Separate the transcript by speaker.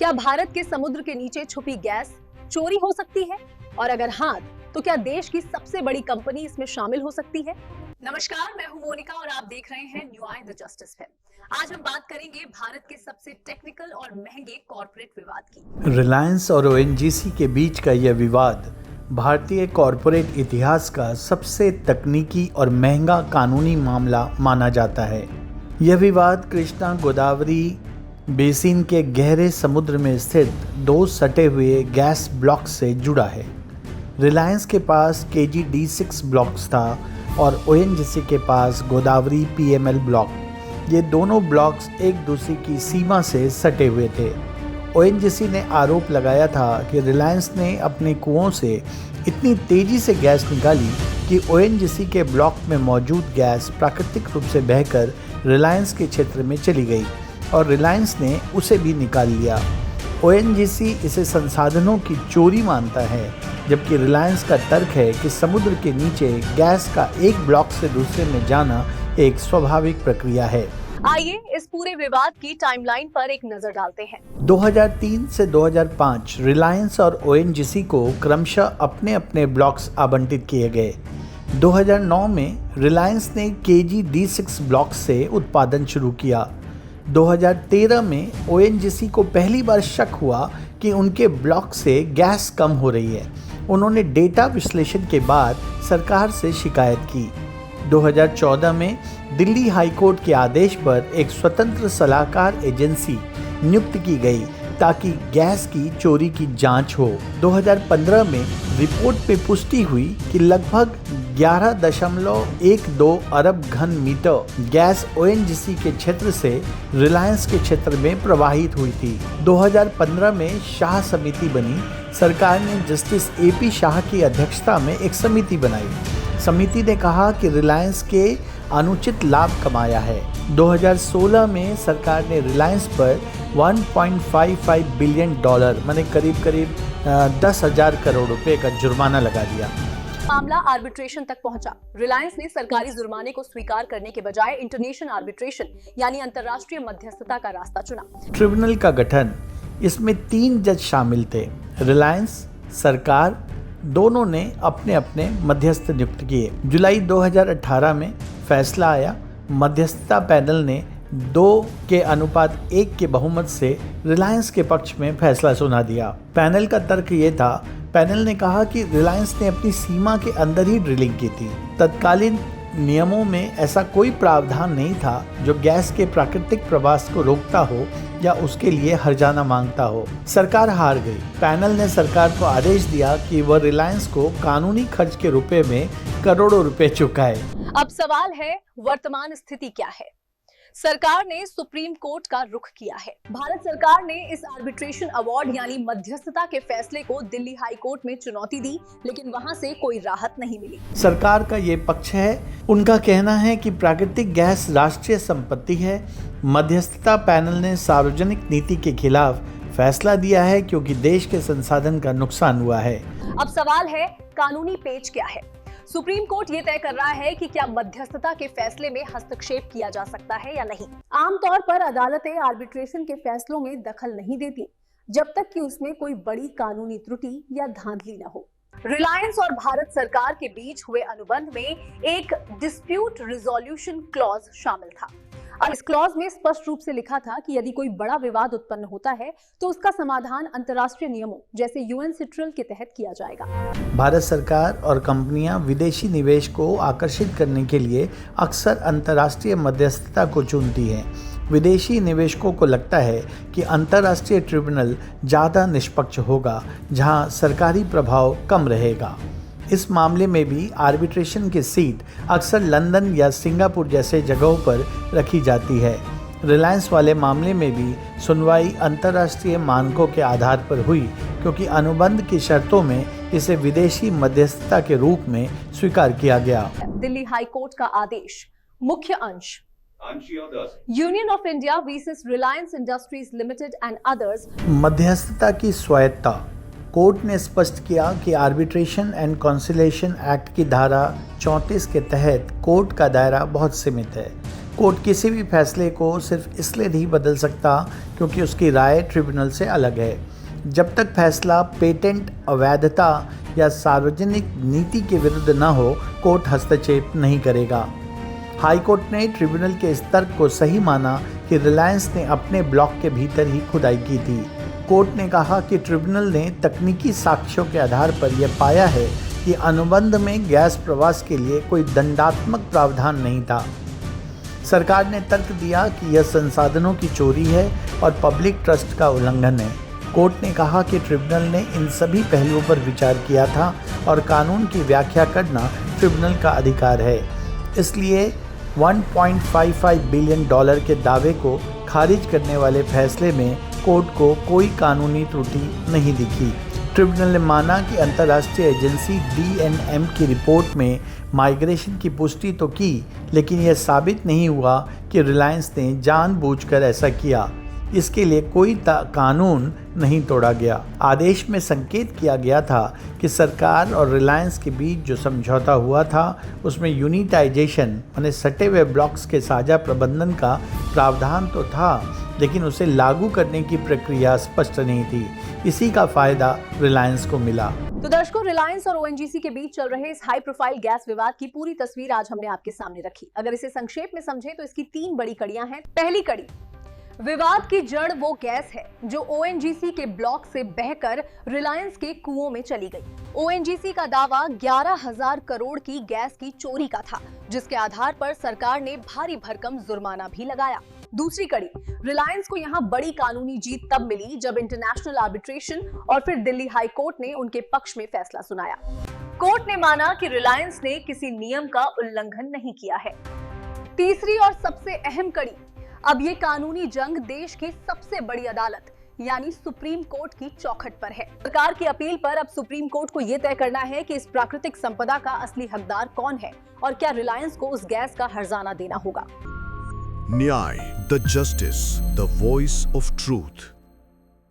Speaker 1: क्या भारत के समुद्र के नीचे छुपी गैस चोरी हो सकती है? और अगर हाँ, तो क्या देश की सबसे बड़ी कंपनी इसमें शामिल हो सकती है? नमस्कार, मैं हूं मोनिका और आप देख रहे हैं new I the justice film. आज हम बात करेंगे भारत के सबसे टेक्निकल और महंगे कॉर्पोरेट विवाद की।
Speaker 2: रिलायंस और ओएनजीसी के बीच का यह विवाद भारतीय कॉर्पोरेट इतिहास का सबसे तकनीकी और महंगा कानूनी मामला माना जाता है। यह विवाद कृष्णा गोदावरी बेसिन के गहरे समुद्र में स्थित दो सटे हुए गैस ब्लॉक से जुड़ा है। रिलायंस के पास KG-D6 ब्लॉक्स था और ओएनजीसी के पास गोदावरी PML ब्लॉक। ये दोनों ब्लॉक्स एक दूसरे की सीमा से सटे हुए थे। ओएनजीसी ने आरोप लगाया था कि रिलायंस ने अपने कुओं से इतनी तेजी से गैस निकाली कि ओएनजीसी के ब्लॉक में मौजूद गैस प्राकृतिक रूप से बहकर रिलायंस के क्षेत्र में चली गई और रिलायंस ने उसे भी निकाल लिया। ओएनजीसी इसे संसाधनों की चोरी मानता है, जबकि रिलायंस का तर्क है कि समुद्र के नीचे गैस का एक ब्लॉक से दूसरे में जाना एक स्वाभाविक प्रक्रिया है।
Speaker 1: आइए इस पूरे विवाद की टाइमलाइन पर एक नजर डालते हैं।
Speaker 2: 2003 से 2005 रिलायंस और ओएनजीसी को क्रमशः अपने अपने ब्लॉक्स आवंटित किए गए। 2009 में रिलायंस ने KG-D6 ब्लॉक से उत्पादन शुरू किया। 2013 में ओएनजीसी को पहली बार शक हुआ कि उनके ब्लॉक से गैस कम हो रही है। उन्होंने डेटा विश्लेषण के बाद सरकार से शिकायत की। 2014 में दिल्ली हाई कोर्ट के आदेश पर एक स्वतंत्र सलाहकार एजेंसी नियुक्त की गई ताकि गैस की चोरी की जांच हो। 2015 में रिपोर्ट में पुष्टि हुई कि लगभग 11.12 अरब घन मीटर गैस ओएनजीसी के क्षेत्र से रिलायंस के क्षेत्र में प्रवाहित हुई थी। 2015 में शाह समिति बनी। सरकार ने जस्टिस AP शाह की अध्यक्षता में एक समिति बनाई। समिति ने कहा कि रिलायंस के अनुचित लाभ कमाया है। 2016 में सरकार ने रिलायंस पर $1.55 बिलियन माने करीब 10,000 करोड़ रुपए का जुर्माना लगा दिया।
Speaker 1: मामला आर्बिट्रेशन तक पहुंचा। रिलायंस ने सरकारी जुर्माने को स्वीकार करने के बजाय इंटरनेशनल आर्बिट्रेशन यानी अंतर्राष्ट्रीय मध्यस्थता का रास्ता चुना।
Speaker 2: ट्रिब्यूनल का गठन, इसमें 3 जज शामिल थे। रिलायंस, सरकार दोनों ने अपने अपने मध्यस्थ नियुक्त किए। जुलाई 2018 में फैसला आया। मध्यस्थता पैनल ने 2:1 के बहुमत से रिलायंस के पक्ष में फैसला सुना दिया। पैनल का तर्क ये था, पैनल ने कहा कि रिलायंस ने अपनी सीमा के अंदर ही ड्रिलिंग की थी। तत्कालीन नियमों में ऐसा कोई प्रावधान नहीं था जो गैस के प्राकृतिक प्रवास को रोकता हो या उसके लिए हर्जाना मांगता हो। सरकार हार गई। पैनल ने सरकार को आदेश दिया कि वह रिलायंस को कानूनी खर्च के रुपए में करोड़ों रुपए चुकाए।
Speaker 1: अब सवाल है, वर्तमान स्थिति क्या है? सरकार ने सुप्रीम कोर्ट का रुख किया है। भारत सरकार ने इस आर्बिट्रेशन अवार्ड यानी मध्यस्थता के फैसले को दिल्ली हाई कोर्ट में चुनौती दी, लेकिन वहां से कोई राहत नहीं मिली।
Speaker 2: सरकार का ये पक्ष है। उनका कहना है कि प्राकृतिक गैस राष्ट्रीय संपत्ति है। मध्यस्थता पैनल ने सार्वजनिक नीति के खिलाफ फैसला दिया है क्योंकि देश के संसाधन का नुकसान हुआ है।
Speaker 1: अब सवाल है, कानूनी पेच क्या है? सुप्रीम कोर्ट ये तय कर रहा है कि क्या मध्यस्थता के फैसले में हस्तक्षेप किया जा सकता है या नहीं। आमतौर पर अदालतें आर्बिट्रेशन के फैसलों में दखल नहीं देती जब तक कि उसमें कोई बड़ी कानूनी त्रुटि या धांधली न हो। रिलायंस और भारत सरकार के बीच हुए अनुबंध में एक डिस्प्यूट रिजोल्यूशन क्लॉज शामिल था और इस क्लॉज में स्पष्ट रूप से लिखा था कि यदि कोई बड़ा विवाद उत्पन्न होता है तो उसका समाधान अंतर्राष्ट्रीय नियमों जैसे UNCITRAL के तहत किया जाएगा।
Speaker 2: भारत सरकार और कंपनियां विदेशी निवेश को आकर्षित करने के लिए अक्सर अंतर्राष्ट्रीय मध्यस्थता को चुनती हैं। विदेशी निवेशकों को लगता है कि अंतर्राष्ट्रीय ट्रिब्यूनल ज़्यादा निष्पक्ष होगा, जहां सरकारी प्रभाव कम रहेगा। इस मामले में भी आर्बिट्रेशन की सीट अक्सर लंदन या सिंगापुर जैसे जगहों पर रखी जाती है। रिलायंस वाले मामले में भी सुनवाई अंतर्राष्ट्रीय मानकों के आधार पर हुई क्योंकि अनुबंध की शर्तों में इसे विदेशी मध्यस्थता के रूप में स्वीकार किया गया।
Speaker 1: दिल्ली हाई कोर्ट का आदेश, मुख्य अंश, union of India versus Reliance industries limited and others.
Speaker 2: मध्यस्थता की स्वायत्ता। कोर्ट ने स्पष्ट किया कि आर्बिट्रेशन एंड कॉन्सिलेशन एक्ट की धारा 34 के तहत कोर्ट का दायरा बहुत सीमित है। कोर्ट किसी भी फैसले को सिर्फ इसलिए नहीं बदल सकता क्योंकि उसकी राय ट्रिब्यूनल से अलग है। जब तक फैसला पेटेंट अवैधता या सार्वजनिक नीति के विरुद्ध न हो, कोर्ट हस्तक्षेप नहीं करेगा। हाई कोर्ट ने ट्रिब्यूनल के इस तर्क को सही माना कि रिलायंस ने अपने ब्लॉक के भीतर ही खुदाई की थी। कोर्ट ने कहा कि ट्रिब्यूनल ने तकनीकी साक्ष्यों के आधार पर यह पाया है कि अनुबंध में गैस प्रवास के लिए कोई दंडात्मक प्रावधान नहीं था। सरकार ने तर्क दिया कि यह संसाधनों की चोरी है और पब्लिक ट्रस्ट का उल्लंघन है। कोर्ट ने कहा कि ट्रिब्यूनल ने इन सभी पहलुओं पर विचार किया था और कानून की व्याख्या करना ट्रिब्यूनल का अधिकार है। इसलिए $1.55 बिलियन के दावे को खारिज करने वाले फैसले में कोर्ट को कोई कानूनी त्रुटि नहीं दिखी। ट्रिब्यूनल ने माना कि अंतर्राष्ट्रीय एजेंसी DNM की रिपोर्ट में माइग्रेशन की पुष्टि तो की, लेकिन यह साबित नहीं हुआ कि रिलायंस ने जानबूझकर ऐसा किया। इसके लिए कोई कानून नहीं तोड़ा गया। आदेश में संकेत किया गया था कि सरकार और रिलायंस के बीच जो समझौता हुआ था उसमें यूनिटाइजेशन यानी सटे हुए ब्लॉक्स के साझा प्रबंधन का प्रावधान तो था, लेकिन उसे लागू करने की प्रक्रिया स्पष्ट नहीं थी। इसी का फायदा रिलायंस को मिला।
Speaker 1: तो दर्शकों, रिलायंस और ONGC के बीच चल रहे इस हाई प्रोफाइल गैस विवाद की पूरी तस्वीर आज हमने आपके सामने रखी। अगर इसे संक्षेप में समझें तो इसकी 3 बड़ी कड़ियां हैं। पहली कड़ी, विवाद की जड़ वो गैस है जो ONGC के ब्लॉक से बहकर रिलायंस के कुओं में चली गई। ONGC का दावा 11,000 करोड़ की गैस की चोरी का था, जिसके आधार पर सरकार ने भारी भरकम जुर्माना भी लगाया। दूसरी कड़ी, रिलायंस को यहाँ बड़ी कानूनी जीत तब मिली जब इंटरनेशनल आर्बिट्रेशन और फिर दिल्ली हाई कोर्ट ने उनके पक्ष में फैसला सुनाया। कोर्ट ने माना कि रिलायंस ने किसी नियम का उल्लंघन नहीं किया है। तीसरी और सबसे अहम कड़ी, अब ये कानूनी जंग देश की सबसे बड़ी अदालत यानी सुप्रीम कोर्ट की चौखट पर है। सरकार की अपील पर अब सुप्रीम कोर्ट को यह तय करना है कि इस प्राकृतिक संपदा का असली हकदार कौन है और क्या रिलायंस को उस गैस का हर्जाना देना होगा।
Speaker 3: न्याय, the justice, the voice of truth.